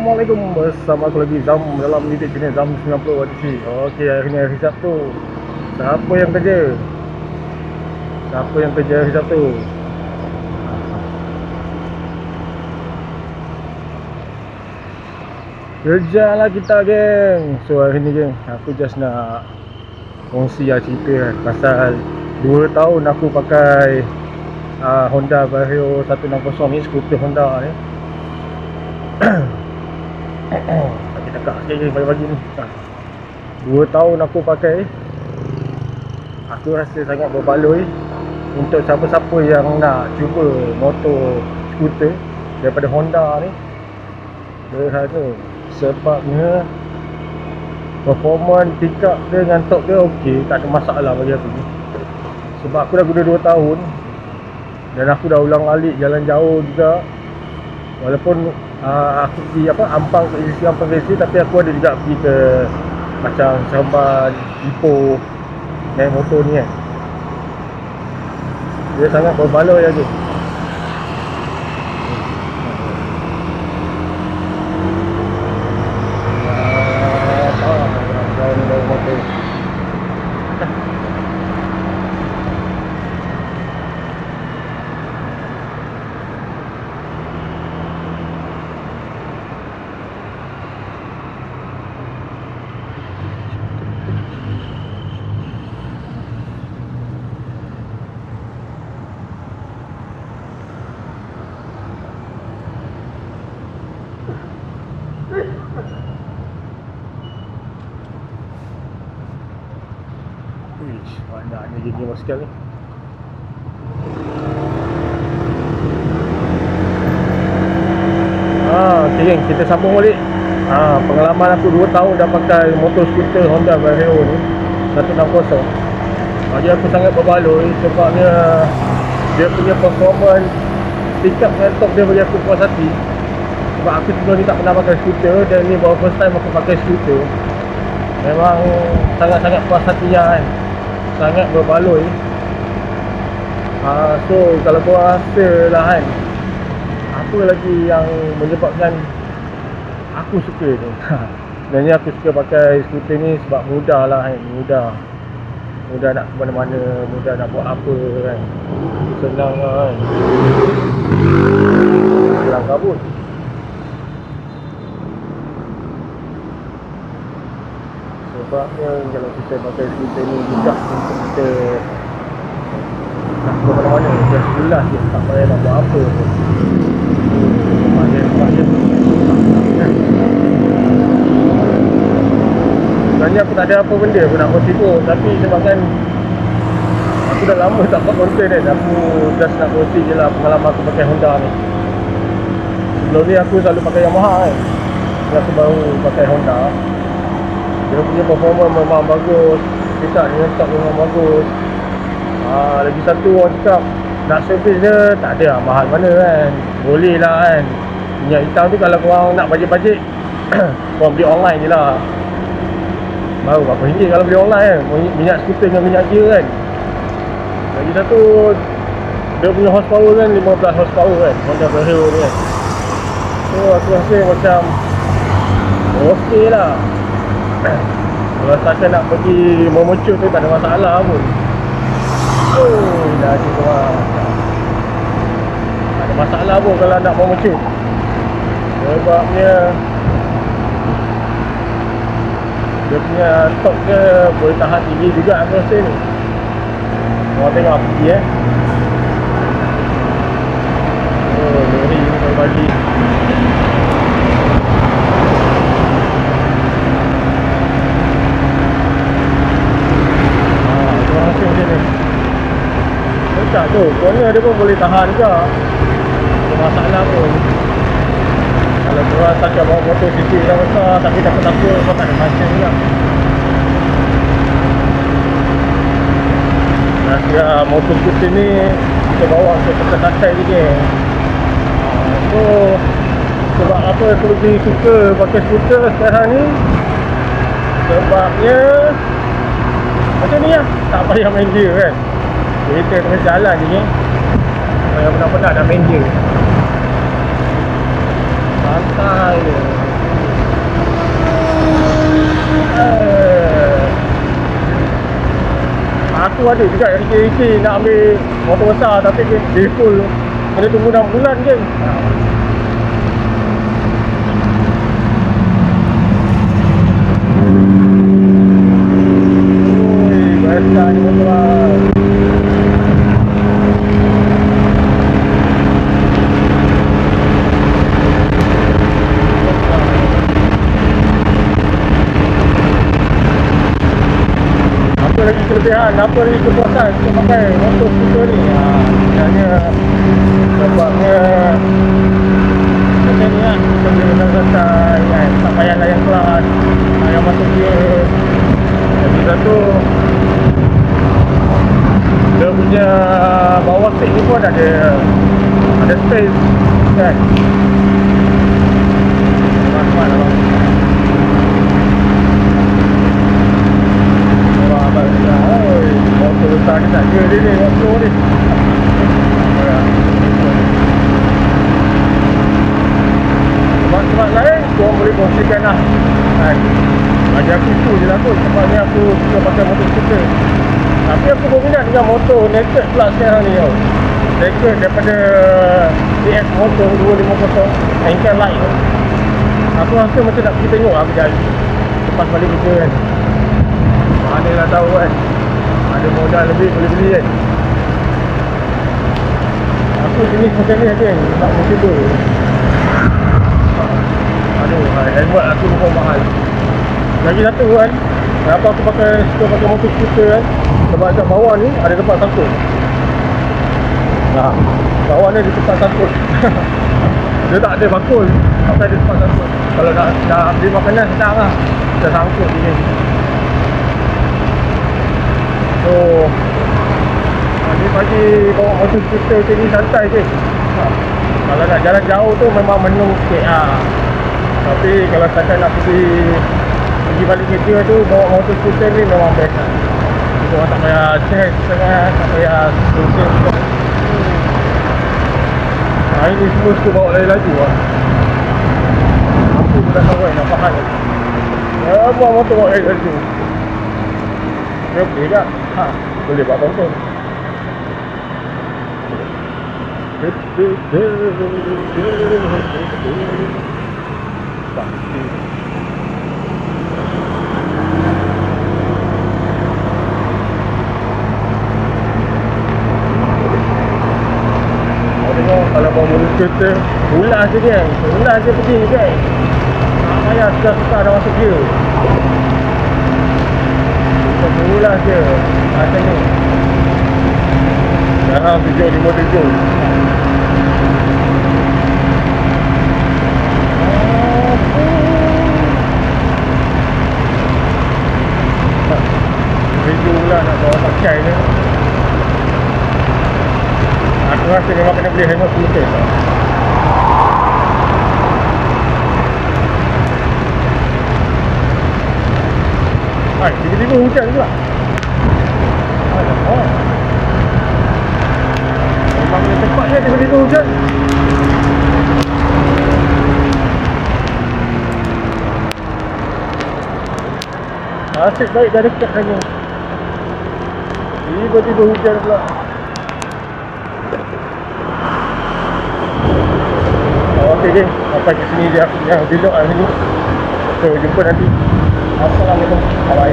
Assalamualaikum, bersama aku lagi Zam dalam YouTube channel Zam 90 WTC. Okey, hari ni hari Sabtu. Siapa yang kerja? Siapa yang kerja hari Sabtu? Kerjalah kita, geng. So hari ni, geng, aku just nak kongsi cerita pasal 2 tahun aku pakai Honda Vario 160 ni, skuter Honda ni. Sakit tekak sikit pagi-pagi ni. 2 tahun aku pakai. Aku rasa sangat berbaloi untuk siapa-siapa yang nak cuba motor skuter daripada Honda ni. Berhana sebabnya performance pickup dia dengan top dia okey, tak ada masalah bagi aku. Sebab aku dah guna 2 tahun dan aku dah ulang alik jalan jauh juga. Walaupun aku pergi Ampang ke isi Ampang ke isi, tapi aku ada juga pergi ke macam Seremban, Ipoh, naik motor ni kan. Dia sangat berbaloi lagi. Banyaknya gigi motosikal ni. Okay, geng, kita sambung balik. Pengalaman aku 2 tahun dah pakai motor skuter Honda Vario ni 160. Bagi aku sangat berbaloi sebabnya dia punya performance pickup dan top dia bagi aku puas hati. Sebab aku sebelum ni tak pernah pakai skuter dan ni baru first time aku pakai skuter. Memang sangat-sangat puas hati kan. Sangat berbaloi. So kalau korang rasa lah kan, apa lagi yang menyebabkan aku suka ni. Sebenarnya aku suka pakai skuter ni sebab mudah lah kan. Mudah nak ke mana-mana, mudah nak buat apa kan. Senang lah kan. Hilang kabut. Sebabnya kalau kita pakai skuter ni juga untuk kita nak ke mana-mana, just jelas je, tak payah nak buat apa pun. Sebenarnya aku tak ada apa benda aku nak kongsi pun, tapi sebabkan aku dah lama tak buat konten kan, aku just nak kongsi je lah pengalaman aku pakai Honda ni. Sebelum ni aku selalu pakai Yamaha kan, jadi aku baru pakai Honda. Dia punya performance memang bagus, pickup dengan top memang bagus. Lagi satu orang cakap nak servis dia tak ada mahal mana kan. Boleh lah kan. Minyak hitam tu kalau korang nak bajet-bajet korang beli online je lah. Baru berapa ringgit kalau beli online kan. Minyak skuter dengan minyak gear kan. Lagi satu dia punya horsepower kan 15 horsepower kan, Honda Vario ni kan. So aku rasa macam okey lah. Kalau setakat nak pergi memucut tu tak ada masalah pun. Dah cuba. Tak ada masalah pun kalau nak memucut. Sebabnya dia punya top dia boleh tahan tinggi juga aku rasa ni. Korang tengok pergi lori ni pagi-pagi. Tak tu, corner dia pun boleh tahan juga. Tak ada masalah pun. Kalau korang takkan bawa motor CC yang besar tapi takut-takut, kau tak ada masa juga. Rasa motor skuter ni kita bawa untuk santai je. So sebab apa aku lebih suka pakai skuter sekarang ni, sebabnya macam ni lah, tak payah main gear kan. Kereta tengah jalan je ni, yang pernah-pernah dah main gear. Santai je. aku ada juga yang isi nak ambil motor besar tapi dia full. Kena tunggu 6 bulan je. Oi, biasa ni motor. Apa lagi kelebihan, apa lagi kepuasan untuk pakai motor skuter ni? Sebenarnya sebabnya macam ni lah, kita boleh santai kan, tak payah layan kelas yang masuk dia. Lagi satu, dia punya bawah seat ni pun ada space kan. Smart lah bang. Motor besar ni tak kira dia ni, motor ni. Tempat-tempat lain korang boleh kongsikan lah kan. Bagi aku tu je lah kot, sebabnya aku suka pakai motor skuter. Tapi aku berminat dengan motor naked pula sekarang ni tau. Naked daripada AX motor 250 Ankle Light tu. Aku rasa macam nak pergi tengok lah kejap lepas balik kerja kan. Mana nak tahu kan, ada modal lebih boleh beli kan. Aku jenis macam ni kan, tak mesti tu. Aduh, helmet aku pun mahal. Lagi satu kan, kenapa aku suka pakai motor skuter kan, sebab kat bawah ni ada tempat sangkut. Nah, bawah ni ada tempat sangkut. Dia tak ada bakul, tapi ada tempat sangkut. Kalau nak beli makanan senang lah, kita sangkut dia. So, ni pagi bawa motor skuter macam ni santai je. Kalau nak jalan jauh tu memang menung sikit lah. Tapi kalau setakat nak pergi balik kerja tu, bawa motor skuter ni memang best lah. Korang tak payah stress sangat, tak payah susah. Ini semua suka bawa laju lah. Aku pun tak tahu kan, nak faham kan. Semua motor bawa laju. Dia boleh tak? Boleh buat tonton. Kalau bawa motor kereta, ulas je kan. Ulas je pergi kan. Tak payah susah-susah dah masuk dia. Ulas je macam ni. Jangan video di motor tu. Video lah nak bawa pakai ni. Aku rasa memang kena beli helmet skuter. Tiba-tiba hujan pula. Alamak. Memang ni tempatnya tiba-tiba hujan. Nasib baik dah dekat lagi. Tiba-tiba hujan pula. Okey, sampai ke sini je aku yang vlog hari ni. So, jumpa nanti. Assalamualaikum. Bye-bye.